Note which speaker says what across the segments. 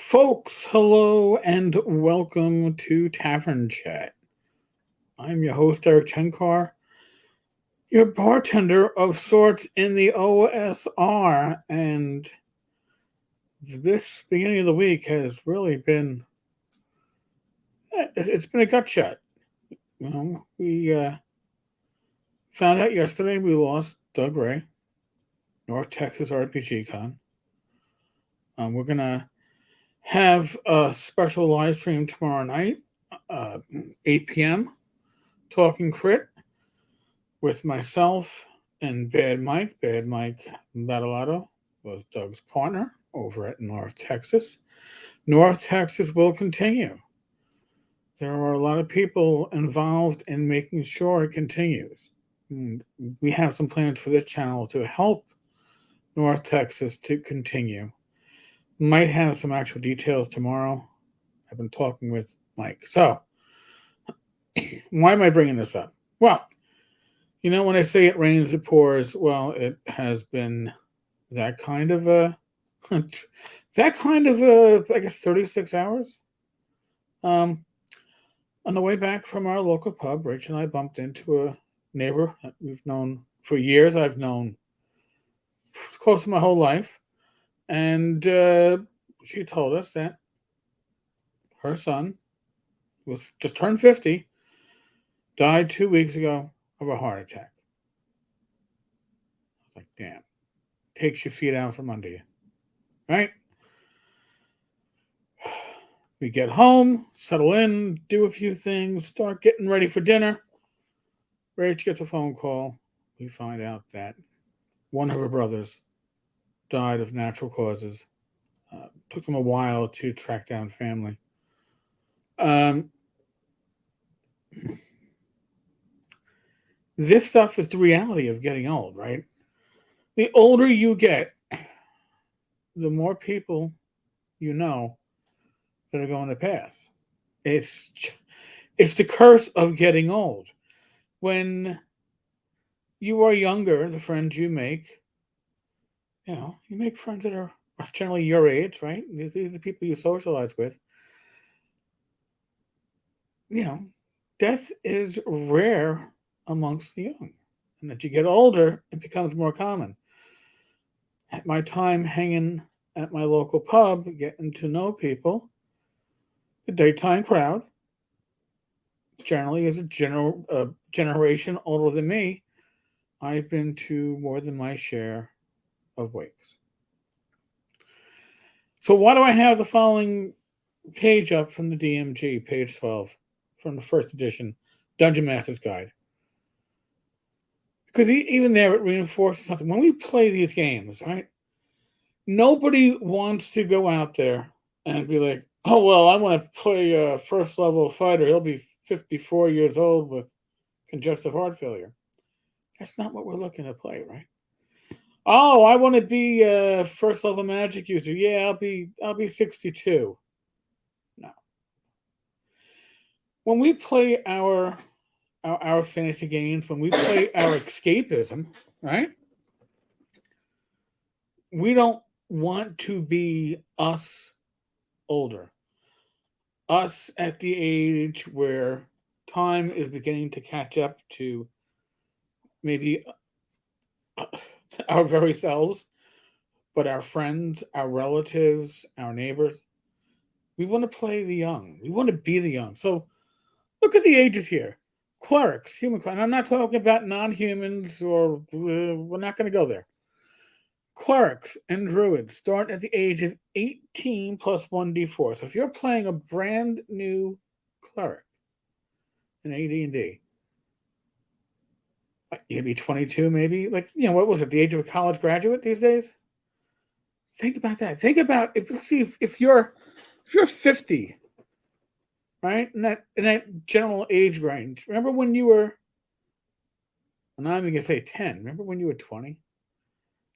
Speaker 1: Folks, hello and welcome to Tavern Chat. I'm your host, Eric Tenkar, your bartender of sorts in the OSR. And this beginning of the week has really been, it's been a gut shot. We found out yesterday we lost Doug Ray, North Texas RPG Con. We're going to have a special live stream tomorrow night, uh, 8 p.m., Talking Crit, with myself and Bad Mike. Bad Mike Battalato was Doug's partner over at North Texas. North Texas will continue. There are a lot of people involved in making sure it continues. And we have some plans for this channel to help North Texas to continue. Might have some actual details tomorrow. I've been talking with Mike. So, why am I bringing this up? Well, when I say it rains, it pours, well, it has been that kind of I guess, 36 hours. On the way back from our local pub, Rich and I bumped into a neighbor that we've known for years. I've known close to my whole life. And she told us that her son was just turned 50, died 2 weeks ago of a heart attack. I was like, damn, takes your feet out from under you, right? We get home, settle in, do a few things, start getting ready for dinner. Rach gets a phone call. We find out that one of her brothers died of natural causes. Took them a while to track down family. This stuff is the reality of getting old, right? The older you get, the more people you know that are going to pass. It's the curse of getting old. When you are younger, the friends you make friends that are generally your age, right? These are the people you socialize with. Death is rare amongst the young. And as you get older, it becomes more common. At my time hanging at my local pub, getting to know people, the daytime crowd generally is a generation older than me. I've been to more than my share of wakes. So why do I have the following page up from the DMG, page 12, from the first edition, Dungeon Master's Guide? Because even there, it reinforces something. When we play these games, right, nobody wants to go out there and be like, oh, well, I want to play a first level fighter. He'll be 54 years old with congestive heart failure. That's not what we're looking to play, right? Oh, I want to be a first level magic user. Yeah, I'll be 62. No. When we play our fantasy games, when we play our escapism, right? We don't want to be us older. Us at the age where time is beginning to catch up to maybe our very selves, but our friends, our relatives, our neighbors. We want to play the young. We want to be the young. So look at the ages here. Clerics, human clerics. I'm not talking about non-humans, or we're not going to go there. Clerics and druids start at the age of 18 plus 1d4. So if you're playing a brand new cleric in AD&D, you'd be 22 maybe. What was it, the age of a college graduate these days? Think about that. Think about if you're 50, right? In that general age range. Remember when you were, I'm not even gonna say 10. Remember when you were 20?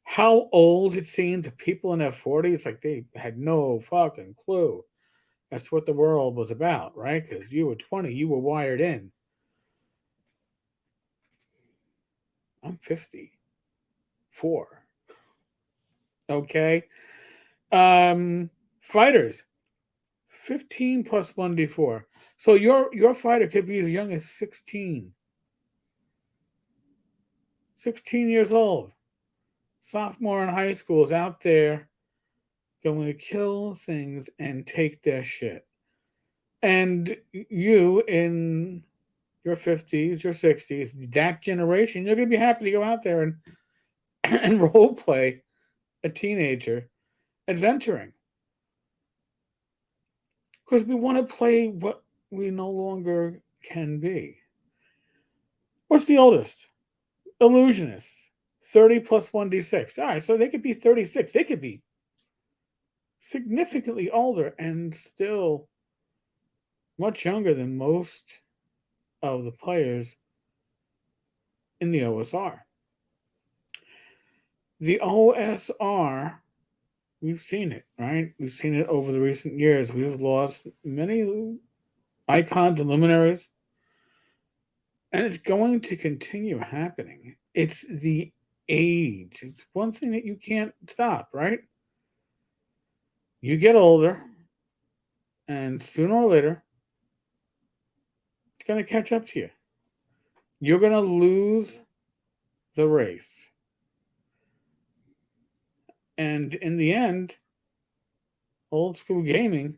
Speaker 1: How old it seemed to people in their 40s? It's like they had no fucking clue as to what the world was about, right? Because you were 20, you were wired in. I'm 54. Okay. Fighters. 15 plus 1d4. So your fighter could be as young as 16. 16 years old. Sophomore in high school is out there going to kill things and take their shit. And you in your 50s, your 60s, that generation, you're going to be happy to go out there and, and role play a teenager adventuring. Because we want to play what we no longer can be. What's the oldest? Illusionists. 30 plus 1d6. All right, so they could be 36. They could be significantly older and still much younger than most of the players in the OSR. The OSR, we've seen it, right? We've seen it over the recent years. We've lost many icons and luminaries, and it's going to continue happening. It's the age. It's one thing that you can't stop, right? You get older, and sooner or later, it's going to catch up to you. You're going to lose the race. And in the end, old school gaming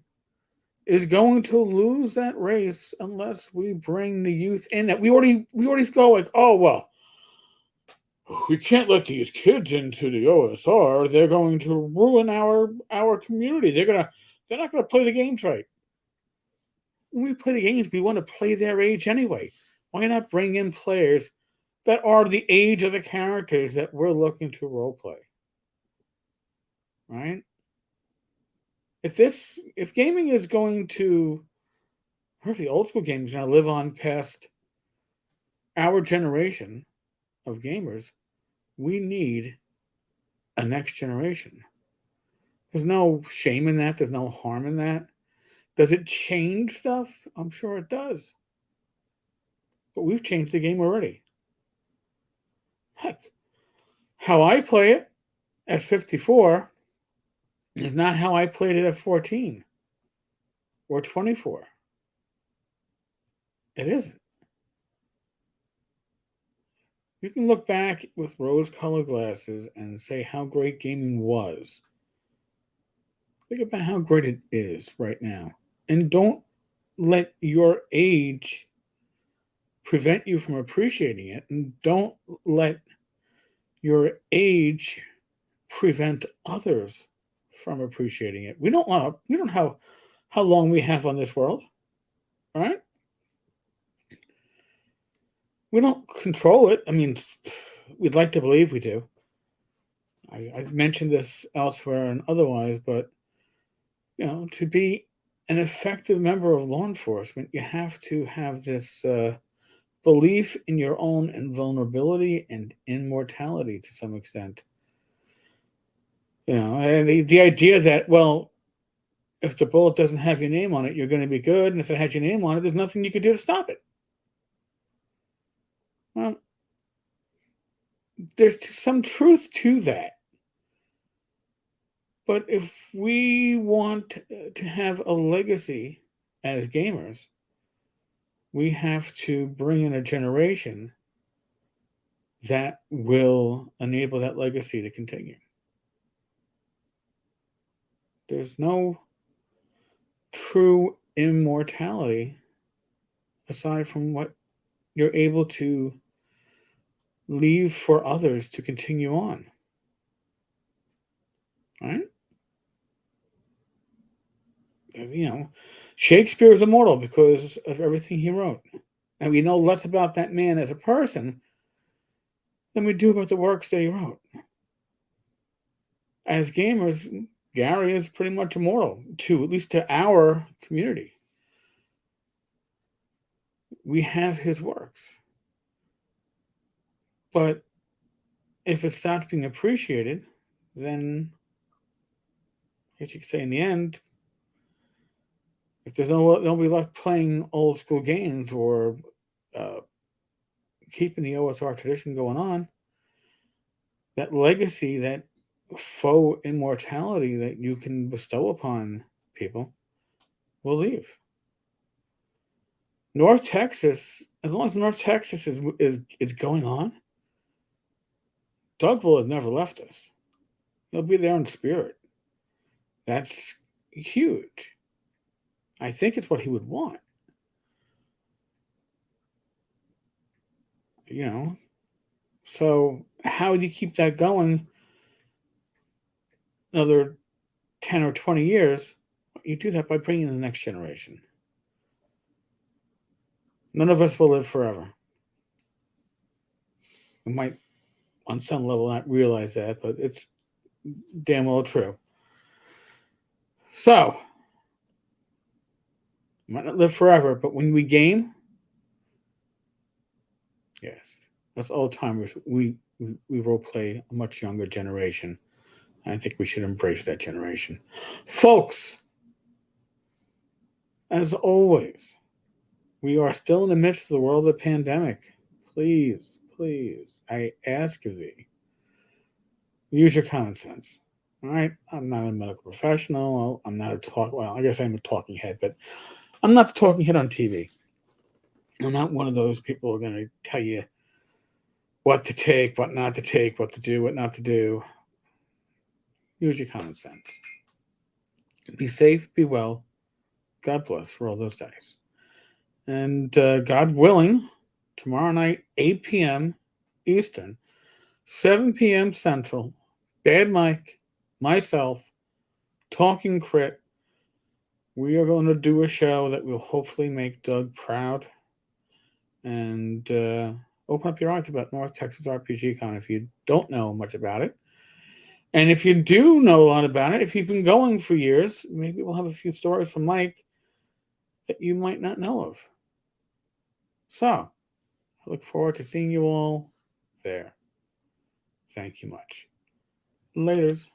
Speaker 1: is going to lose that race unless we bring the youth in. That we already go like, oh well, we can't let these kids into the OSR. They're going to ruin our community. They're not gonna play the games right. When we play the games, we want to play their age anyway. Why not bring in players that are the age of the characters that we're looking to role play? Right? If gaming is going to, or the old school gaming is going to live on past our generation of gamers, we need a next generation. There's no shame in that. There's no harm in that. Does it change stuff? I'm sure it does. But we've changed the game already. Heck, how I play it at 54 is not how I played it at 14 or 24. It isn't. You can look back with rose-colored glasses and say how great gaming was. Think about how great it is right now. And don't let your age prevent you from appreciating it. And don't let your age prevent others from appreciating it. We don't know how long we have on this world, right? We don't control it. I mean, we'd like to believe we do. I've mentioned this elsewhere and otherwise, but to be an effective member of law enforcement, you have to have this belief in your own invulnerability and immortality to some extent. And the idea that, well, if the bullet doesn't have your name on it, you're going to be good, and if it has your name on it, there's nothing you can do to stop it. Well, there's some truth to that. But if we want to have a legacy as gamers, we have to bring in a generation that will enable that legacy to continue. There's no true immortality aside from what you're able to leave for others to continue on. Right? Shakespeare is immortal because of everything he wrote. And we know less about that man as a person than we do about the works that he wrote. As gamers, Gary is pretty much immortal, at least to our community. We have his works. But if it stops being appreciated, then I guess you could say in the end, if there's nobody left playing old school games or keeping the OSR tradition going on, that legacy, that faux immortality that you can bestow upon people will leave. North Texas, as long as North Texas is going on, Doug will have never left us. He'll be there in spirit. That's huge. I think it's what he would want. You know, so how do you keep that going another 10 or 20 years? You do that by bringing the next generation. None of us will live forever. We might, on some level, not realize that, but it's damn well true. So, might not live forever, but when we game, yes, that's old timers. We role play a much younger generation. I think we should embrace that generation. Folks, as always, we are still in the midst of the world of the pandemic. Please, please, I ask of thee, use your common sense. All right, I'm not a medical professional. I'm not a well, I guess I'm a talking head, but I'm not the talking head on TV. I'm not one of those people who are going to tell you what to take, what not to take, what to do, what not to do. Use your common sense. Be safe, be well. God bless. Roll those dice. And God willing, tomorrow night, 8 p.m. Eastern, 7 p.m. Central, Bad Mike, myself, Talking Crit. We are going to do a show that will hopefully make Doug proud and open up your eyes about North Texas RPG Con if you don't know much about it. And if you do know a lot about it, if you've been going for years, maybe we'll have a few stories from Mike that you might not know of. So, I look forward to seeing you all there. Thank you much. Laters.